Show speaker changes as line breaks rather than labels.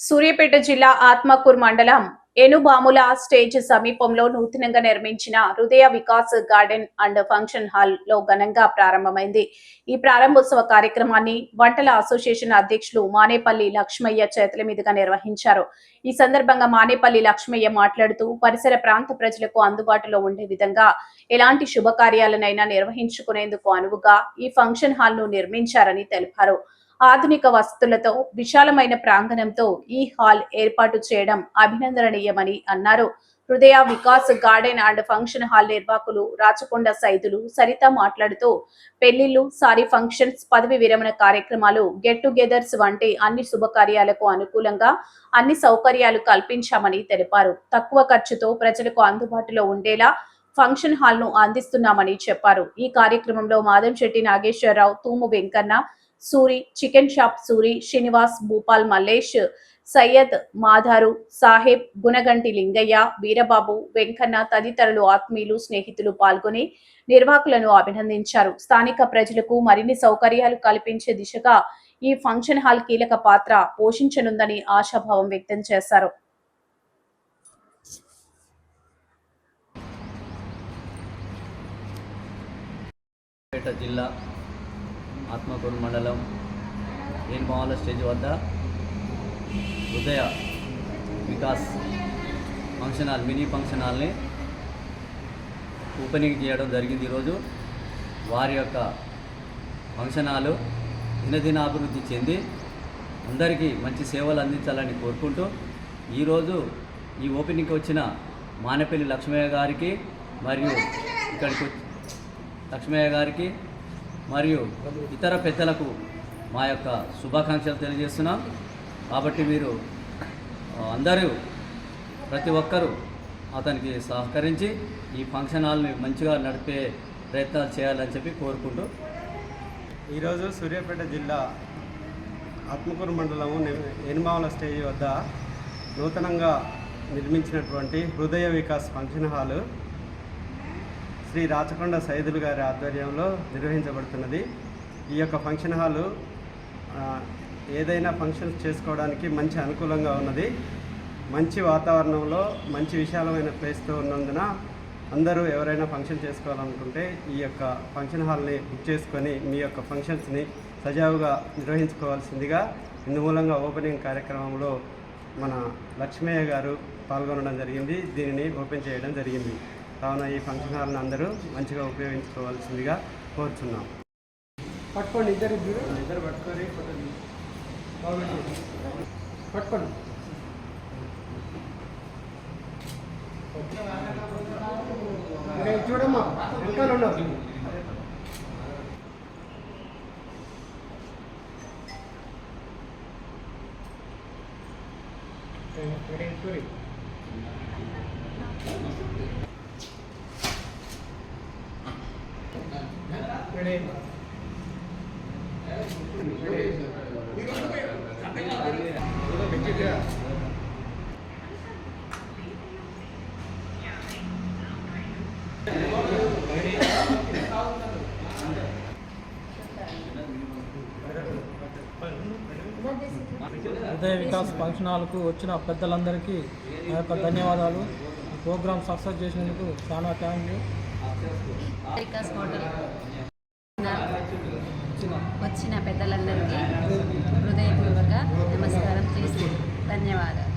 సూర్యాపేట జిల్లా ఆత్మకూరు మండలం ఎనుబాముల స్టేజ్ సమీపంలో నూతనంగా నిర్మించిన హృదయ Vikas garden and function hall లో ఘనంగా ప్రారంభమైంది. ఈ ప్రారంభోత్సవ కార్యక్రమాన్ని వంటల అసోసియేషన్ అధ్యక్షులు మానేపల్లి లక్ష్మయ్య చేతుల మీదుగా నిర్వహించారు. ఈ సందర్భంగా మానేపల్లి లక్ష్మయ్య మాట్లాడుతూ పరిసర ప్రాంత ప్రజలకు అందుబాటులో ఉండే విధంగా ఎలాంటి శుభకార్యాలనైనా నిర్వహించుకునేందుకు అనువుగా ఈ ఫంక్షన్ హాల్ ను నిర్మించారని తెలిపారు. ఆధునిక వసతులతో విశాలమైన ప్రాంగణంతో ఈ హాల్ ఏర్పాటు చేయడం అభినందనీయమని అన్నారు. హృదయ Vikas garden and function hall నిర్వాహకులు రాచకొండ సైదులు సరిత మాట్లాడుతూ పెళ్లిళ్లు, సారీ ఫంక్షన్స్, పదవి విరమణ కార్యక్రమాలు, గెట్ టుగెదర్స్ వంటి అన్ని శుభకార్యాలకు అనుకూలంగా అన్ని సౌకర్యాలు కల్పించామని తెలిపారు. తక్కువ ఖర్చుతో ప్రజలకు అందుబాటులో ఉండేలా ఫంక్షన్ హాల్ ను అందిస్తున్నామని చెప్పారు. ఈ కార్యక్రమంలో మాదంశెట్టి నాగేశ్వరరావు, తూము వెంకన్న, సూరి, చికెన్ షాప్ సూరి, శ్రీనివాస్, భూపాల్ మల్లేష్, సయ్యద్, మాధారు, సాహెబ్, గుణగంటి లింగయ్య, వీరబాబు, వెంకన్న తదితరులు ఆత్మీయులు, స్నేహితులు పాల్గొని నిర్వాహకులను అభినందించారు. స్థానిక ప్రజలకు మరిన్ని సౌకర్యాలు కల్పించే దిశగా ఈ ఫంక్షన్ హాల్ కీలక పాత్ర పోషించనుందని ఆశాభావం వ్యక్తం చేశారు.
జిల్లా ఆత్మకూరు మండలం ఎనుబాముల స్టేజ్ వద్ద Hrudaya Vikas function hall, mini function హాల్ని ఓపెనింగ్ చేయడం జరిగింది. ఈరోజు వారి యొక్క ఫంక్షన్ హాలు దినదినాభివృద్ధి చెంది అందరికీ మంచి సేవలు అందించాలని కోరుకుంటూ ఈరోజు ఈ ఓపెనింగ్కి వచ్చిన మానేపల్లి లక్ష్మయ్య గారికి మరియు ఇక్కడికి లక్ష్మయ్య గారికి మరియు ఇతర పెద్దలకు మా యొక్క శుభాకాంక్షలు తెలియజేస్తున్నాం. కాబట్టి మీరు అందరూ ప్రతి ఒక్కరూ అతనికి సహకరించి ఈ ఫంక్షన్ హాల్ని మంచిగా నడిపే ప్రయత్నాలు చేయాలని చెప్పి కోరుకుంటూ
ఈరోజు సూర్యాపేట జిల్లా ఆత్మకూరు మండలము ఎనుబాముల స్టేజ్ వద్ద నూతనంగా నిర్మించినటువంటి హృదయ వికాస్ ఫంక్షన్ హాలు శ్రీ రాచకొండ సైదులు గారి ఆధ్వర్యంలో నిర్వహించబడుతున్నది. ఈ యొక్క ఫంక్షన్ హాలు ఏదైనా ఫంక్షన్స్ చేసుకోవడానికి మంచి అనుకూలంగా ఉన్నది. మంచి వాతావరణంలో మంచి విశాలమైన ప్లేస్తో ఉన్నందున అందరూ ఎవరైనా ఫంక్షన్ చేసుకోవాలనుకుంటే ఈ యొక్క ఫంక్షన్ హాల్ని బుక్ చేసుకొని మీ యొక్క ఫంక్షన్స్ని సజావుగా నిర్వహించుకోవాల్సిందిగా ఇందుమూలంగా ఓపెనింగ్ కార్యక్రమంలో మన లక్ష్మయ్య గారు పాల్గొనడం జరిగింది. దీనిని ఓపెన్ చేయడం జరిగింది. కావున ఈ ఫంక్షన్ హాల్ని అందరూ మంచిగా ఉపయోగించుకోవాల్సిందిగా కోరుచున్నాం.
పట్టుకోండి, ఇద్దరు పట్టుకొని పట్టుకోండి. చూడమ్మా, వెనకాల ఉండవు.
హృదయ వికాస్ ఫంక్షన్ హాల్కు వచ్చిన పెద్దలందరికీ నా యొక్క ధన్యవాదాలు. ఈ ప్రోగ్రామ్ సక్సెస్ చేసినందుకు చాలా థ్యాంక్ యూ.
వికాస్ హోటల్ వచ్చిన పెద్దలందరికీ హృదయపూర్వక నమస్కారం చేసి ధన్యవాదాలు.